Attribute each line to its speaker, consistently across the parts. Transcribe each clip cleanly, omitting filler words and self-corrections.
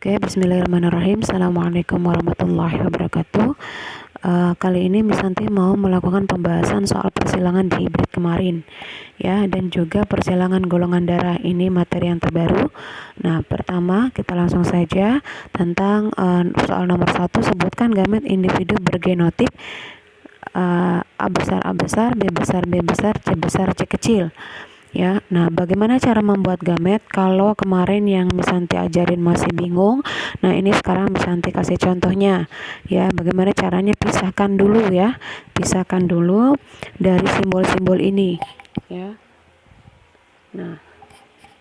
Speaker 1: Oke, bismillahirrahmanirrahim. Assalamualaikum warahmatullahi wabarakatuh. Kali ini Miss Santi mau melakukan pembahasan soal persilangan di hibrid kemarin, ya, dan juga persilangan golongan darah. Ini materi yang terbaru. Nah, pertama kita langsung saja tentang soal nomor 1. Sebutkan gamet individu bergenotip A besar, B besar, B besar, C besar, C kecil. Ya, nah bagaimana cara membuat gamet? Kalau kemarin yang Miss Santi ajarin masih bingung, nah ini sekarang Miss Santi kasih contohnya. Ya, bagaimana caranya? Pisahkan dulu ya, pisahkan dulu dari simbol-simbol ini. Ya, nah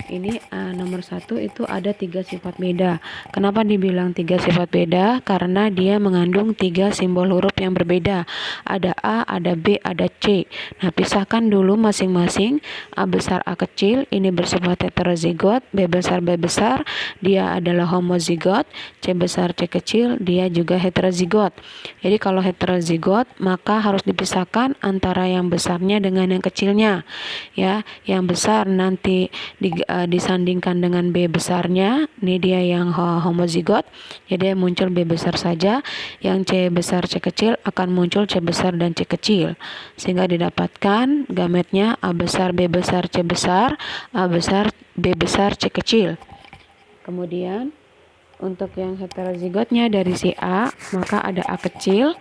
Speaker 1: ini nomor 1 itu ada 3 sifat beda. Kenapa dibilang 3 sifat beda? Karena dia mengandung 3 simbol huruf yang berbeda. Ada A, ada B, ada C. Nah, pisahkan dulu masing-masing. A besar, A kecil, ini bersifat heterozigot. B besar, B besar, dia adalah homozigot. C besar, C kecil, dia juga heterozigot. Jadi kalau heterozigot, maka harus dipisahkan antara yang besarnya dengan yang kecilnya. Ya, yang besar nanti disandingkan dengan B besarnya, ini dia yang homozigot, jadi muncul B besar saja. Yang C besar, C kecil akan muncul C besar dan C kecil, sehingga didapatkan gametnya A besar, B besar, C besar, A besar, B besar, C kecil. Kemudian untuk yang heterozigotnya dari si A, maka ada A kecil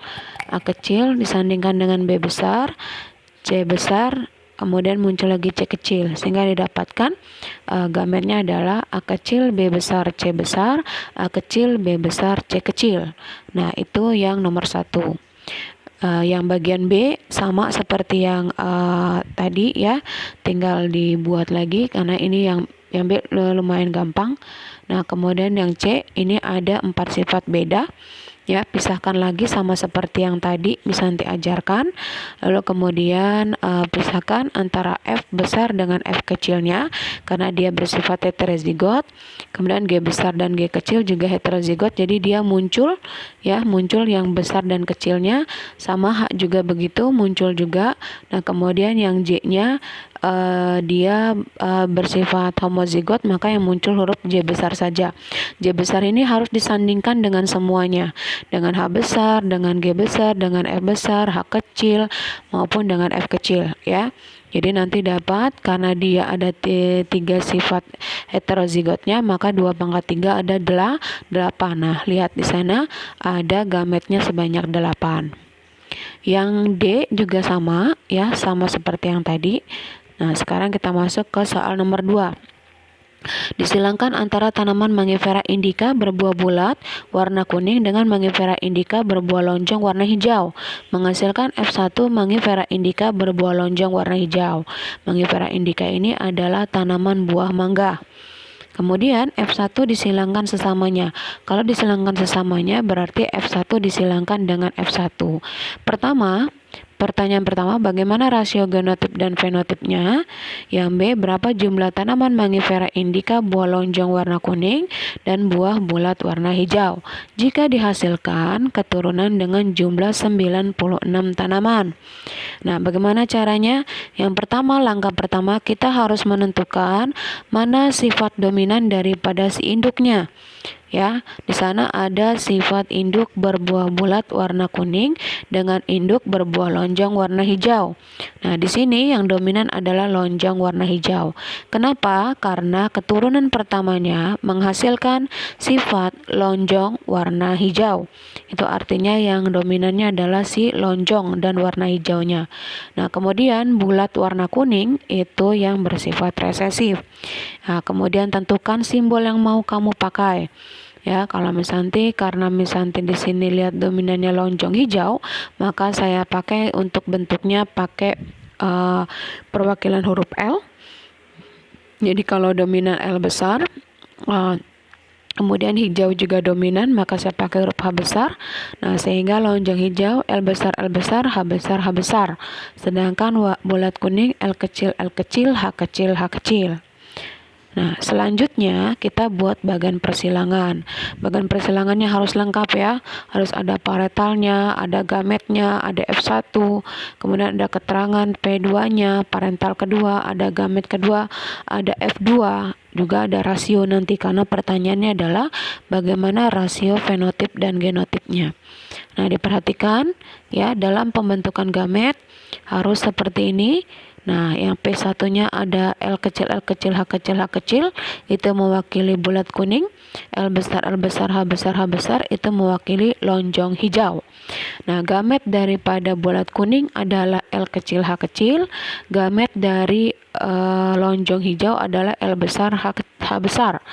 Speaker 1: disandingkan dengan B besar, C besar, kemudian muncul lagi C kecil, sehingga didapatkan gametnya adalah A kecil, B besar, C besar, A kecil, B besar, C kecil. Nah, itu yang nomor 1. Yang bagian B sama seperti yang tadi ya, tinggal dibuat lagi karena ini yang B lumayan gampang. Nah, kemudian yang C ini ada 4 sifat beda. Ya, pisahkan lagi sama seperti yang tadi bisa nanti ajarkan. Lalu kemudian pisahkan antara F besar dengan F kecilnya karena dia bersifat heterozigot. Kemudian G besar dan G kecil juga heterozigot, jadi dia muncul yang besar dan kecilnya. Sama H juga begitu, muncul juga. Nah, kemudian yang J-nya dia bersifat homozigot, maka yang muncul huruf J besar saja. J besar ini harus disandingkan dengan semuanya, dengan H besar, dengan G besar, dengan F besar, H kecil, maupun dengan F kecil ya. Jadi nanti dapat, karena dia ada 3 sifat heterozigotnya, maka 2 pangkat 3 ada 8. Nah, lihat di sana ada gametnya sebanyak 8. Yang D juga sama ya, sama seperti yang tadi. Nah, sekarang kita masuk ke soal nomor 2. Disilangkan antara tanaman Mangifera indica berbuah bulat warna kuning dengan Mangifera indica berbuah lonjong warna hijau, menghasilkan F1 Mangifera indica berbuah lonjong warna hijau. Mangifera indica ini adalah tanaman buah mangga. Kemudian F1 disilangkan sesamanya. Kalau disilangkan sesamanya berarti F1 disilangkan dengan F1. Pertanyaan pertama, bagaimana rasio genotip dan fenotipnya? Yang B, berapa jumlah tanaman Mangifera indica buah lonjong warna kuning dan buah bulat warna hijau jika dihasilkan keturunan dengan jumlah 96 tanaman? Nah, bagaimana caranya? Yang pertama, langkah pertama kita harus menentukan mana sifat dominan daripada si induknya. Ya, di sana ada sifat induk berbuah bulat warna kuning dengan induk berbuah lonjong warna hijau. Nah, di sini yang dominan adalah lonjong warna hijau. Kenapa? Karena keturunan pertamanya menghasilkan sifat lonjong warna hijau. Itu artinya yang dominannya adalah si lonjong dan warna hijaunya. Nah, kemudian bulat warna kuning itu yang bersifat resesif. Nah, kemudian tentukan simbol yang mau kamu pakai. Ya, kalau Miss Santi, karena Miss Santi di sini lihat dominannya lonjong hijau, maka saya pakai untuk bentuknya pakai perwakilan huruf L. Jadi kalau dominan L besar, kemudian hijau juga dominan, maka saya pakai huruf H besar. Nah, sehingga lonjong hijau L besar, H besar, H besar. Sedangkan bulat kuning L kecil, H kecil, H kecil. Nah, selanjutnya kita buat bagan persilangan. Bagan persilangannya harus lengkap ya. Harus ada parentalnya, ada gametnya, ada F1, kemudian ada keterangan P2-nya, parental kedua, ada gamet kedua, ada F2. juga ada rasio nanti, karena pertanyaannya adalah bagaimana rasio fenotip dan genotipnya. Nah, diperhatikan ya, dalam pembentukan gamet harus seperti ini. Nah, yang P1-nya ada L kecil, L kecil, H kecil, H kecil, itu mewakili bulat kuning. L besar, L besar, H besar, H besar, itu mewakili lonjong hijau. Nah, gamet daripada bulat kuning adalah L kecil, H kecil. Gamet dari lonjong hijau adalah L besar, H besar.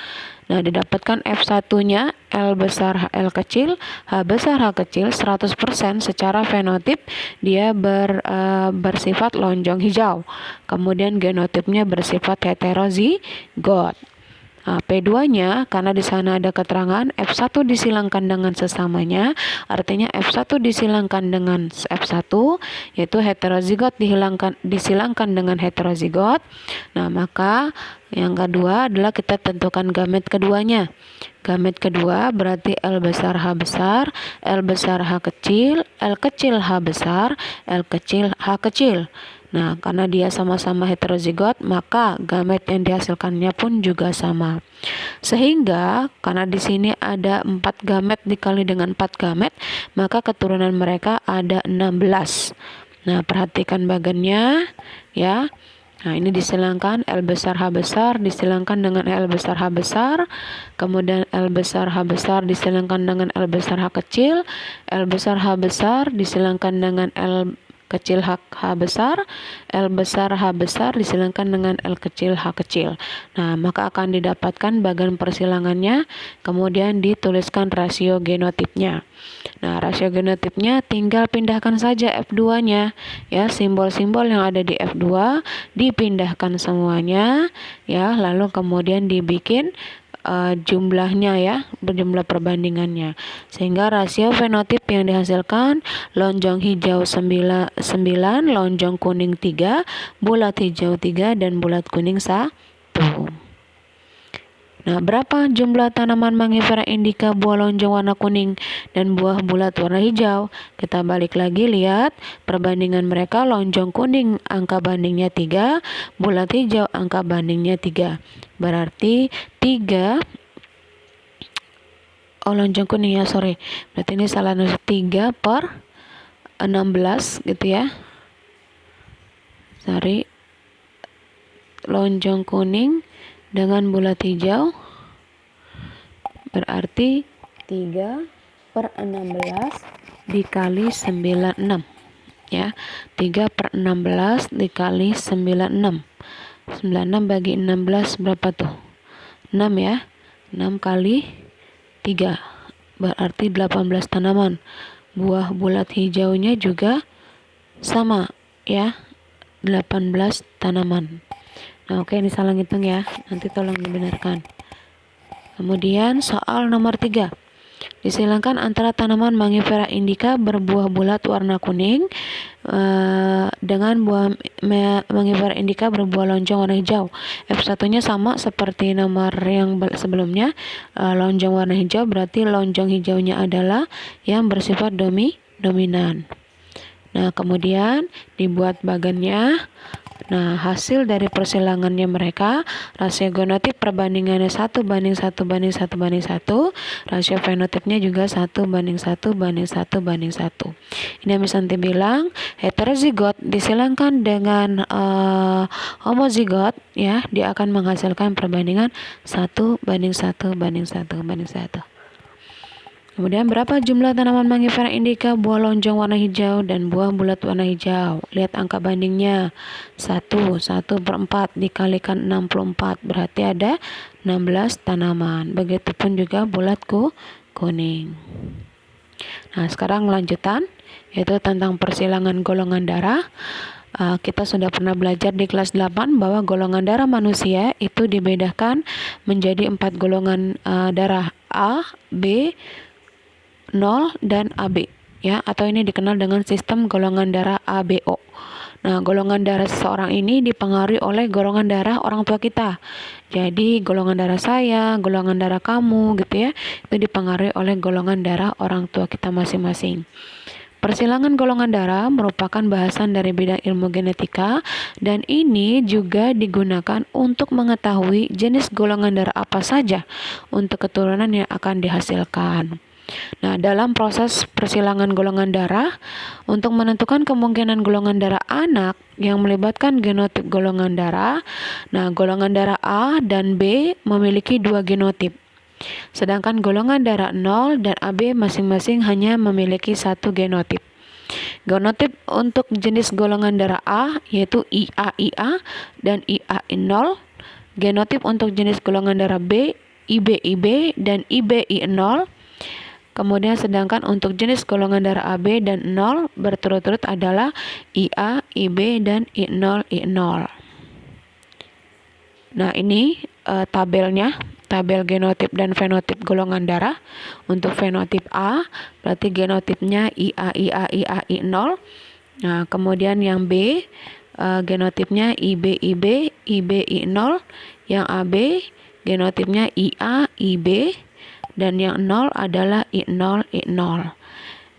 Speaker 1: Nah, didapatkan F1-nya L besar, L kecil, H besar, H kecil 100% secara fenotip dia bersifat lonjong hijau. Kemudian genotipnya bersifat heterozigot. Nah, P2-nya karena di sana ada keterangan F1 disilangkan dengan sesamanya, artinya F1 disilangkan dengan F1, yaitu heterozigot disilangkan dengan heterozigot. Nah, maka yang kedua adalah kita tentukan gamet keduanya. Gamet kedua berarti L besar, H besar, L besar, H kecil, L kecil, H besar, L kecil, H kecil. Nah, karena dia sama-sama heterozigot, maka gamet yang dihasilkannya pun juga sama. Sehingga karena di sini ada 4 gamet dikali dengan 4 gamet, maka keturunan mereka ada 16. Nah, perhatikan bagannya ya. Nah, ini disilangkan L besar H besar disilangkan dengan L besar H besar, kemudian L besar H besar disilangkan dengan L besar H kecil, L besar H besar disilangkan dengan L kecil H besar, L besar H besar disilangkan dengan L kecil H kecil. Nah, maka akan didapatkan bagan persilangannya, kemudian dituliskan rasio genotipnya. Nah, rasio genotipnya tinggal pindahkan saja F2-nya ya, simbol-simbol yang ada di F2 dipindahkan semuanya ya, lalu kemudian dibikin jumlahnya ya, berjumlah perbandingannya, sehingga rasio fenotip yang dihasilkan lonjong hijau 9, lonjong kuning 3, bulat hijau 3, dan bulat kuning 1. Nah, berapa jumlah tanaman Mangifera indica buah lonjong warna kuning dan buah bulat warna hijau? Kita balik lagi lihat perbandingan mereka. Lonjong kuning angka bandingnya 3, bulat hijau angka bandingnya 3. Berarti 3, lonjong kuning ya, sorry. Berarti ini salah nulis, 3/16 gitu ya. Sorry. Lonjong kuning dengan bulat hijau berarti 3/16 dikali 96 ya. 3/16 dikali 96. 96 bagi 16 berapa tuh? 6 ya. 6 kali 3 berarti 18 tanaman. Buah bulat hijaunya juga sama ya, 18 tanaman. Nah, oke, ini salah ngitung ya, nanti tolong dibenarkan. Kemudian soal nomor 3. Disilangkan antara tanaman Mangifera indica berbuah bulat warna kuning dengan buah Mangifera indica berbuah lonjong warna hijau. F1-nya sama seperti nomor yang sebelumnya, lonjong warna hijau, berarti lonjong hijaunya adalah yang bersifat dominan. Nah, kemudian dibuat bagannya. Nah, hasil dari persilangannya mereka, rasio genotip perbandingannya 1/1/1/1. Rasio fenotipnya juga 1/1/1/1. Ini yang nanti bilang heterozigot disilangkan dengan homozigot ya, dia akan menghasilkan perbandingan 1/1/1/1. Kemudian berapa jumlah tanaman Mangifera indica buah lonjong warna hijau dan buah bulat warna hijau? Lihat angka bandingnya. 1/4 dikalikan 64 berarti ada 16 tanaman. Begitupun juga bulat kuning. Nah, sekarang lanjutan yaitu tentang persilangan golongan darah. Kita sudah pernah belajar di kelas 8 bahwa golongan darah manusia itu dibedakan menjadi 4 golongan darah, A, B, 0 dan AB ya, atau ini dikenal dengan sistem golongan darah ABO. Nah, golongan darah seseorang ini dipengaruhi oleh golongan darah orang tua kita. Jadi golongan darah saya, golongan darah kamu gitu ya, itu dipengaruhi oleh golongan darah orang tua kita masing-masing. Persilangan golongan darah merupakan bahasan dari bidang ilmu genetika dan ini juga digunakan untuk mengetahui jenis golongan darah apa saja untuk keturunan yang akan dihasilkan. Nah, dalam proses persilangan golongan darah, untuk menentukan kemungkinan golongan darah anak yang melibatkan genotip golongan darah, nah golongan darah A dan B memiliki 2 genotip. Sedangkan golongan darah 0 dan AB masing-masing hanya memiliki 1 genotip. Genotip untuk jenis golongan darah A yaitu IA-IA dan IA-0. Genotip untuk jenis golongan darah B, IB-IB dan IB-I0. Kemudian sedangkan untuk jenis golongan darah AB dan 0 berturut-turut adalah IA, IB, dan I0, I0. Nah, ini tabelnya, tabel genotip dan fenotip golongan darah. Untuk fenotip A, berarti genotipnya IA, IA, IA, I0. Nah, kemudian yang B, genotipnya IB, IB, IB, I0. Yang AB, genotipnya IA, IB. Dan yang 0 adalah I0, I0.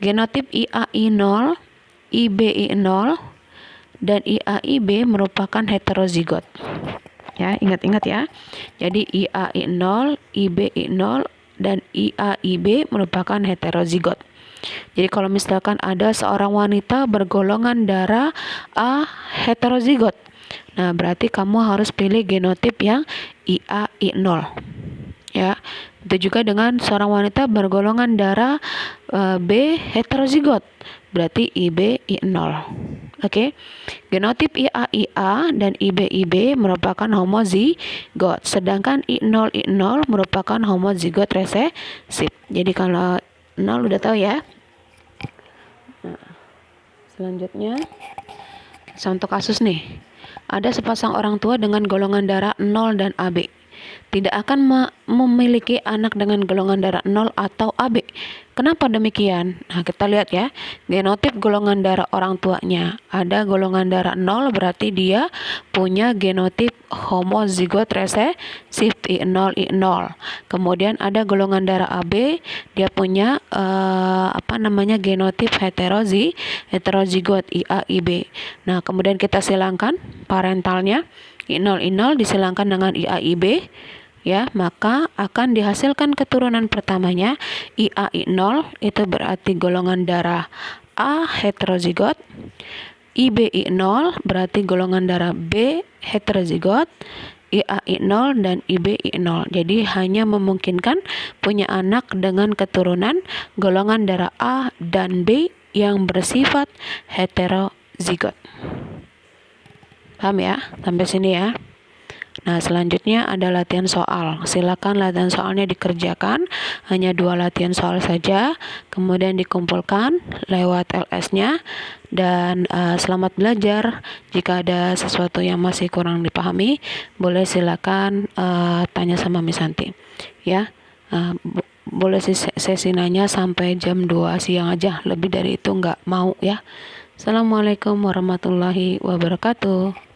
Speaker 1: Genotip IA-I0, IB-I0, dan IA-IB merupakan heterozigot. Ya, ingat-ingat ya. Jadi IA-I0, IB-I0, dan IA-IB merupakan heterozigot. Jadi kalau misalkan ada seorang wanita bergolongan darah A heterozigot, nah berarti kamu harus pilih genotip yang IA-I0. Ya, itu juga dengan seorang wanita bergolongan darah B heterozigot, berarti IB-I0. Oke. Genotip IA-IA dan IB-IB merupakan homozigot, sedangkan I0-I0 merupakan homozigot resesif. Jadi kalau 0 udah tahu ya. Nah, selanjutnya contoh kasus nih. Ada sepasang orang tua dengan golongan darah 0 dan AB. Tidak akan memiliki anak dengan golongan darah 0 atau AB. Kenapa demikian? Nah, kita lihat ya. Genotip golongan darah orang tuanya. Ada golongan darah 0 berarti dia punya genotip homozigot resesif I0, I0. Kemudian ada golongan darah AB, dia punya genotip heterozigot IA, IB. Nah, kemudian kita silangkan parentalnya. I0, I0 disilangkan dengan IA, IB. Ya, maka akan dihasilkan keturunan pertamanya IA-I0, itu berarti golongan darah A heterozigot. IB-I0 berarti golongan darah B heterozigot. IA-I0 dan IB-I0. Jadi hanya memungkinkan punya anak dengan keturunan golongan darah A dan B yang bersifat heterozigot. Paham ya? Sampai sini ya. Nah, selanjutnya ada latihan soal. Silakan latihan soalnya dikerjakan. Hanya 2 latihan soal saja. Kemudian dikumpulkan lewat LS-nya. Dan selamat belajar. Jika ada sesuatu yang masih kurang dipahami, boleh silakan tanya sama Miss Santi. Ya, boleh sesi nanya sampai jam 2 siang aja. Lebih dari itu nggak mau ya. Assalamualaikum warahmatullahi wabarakatuh.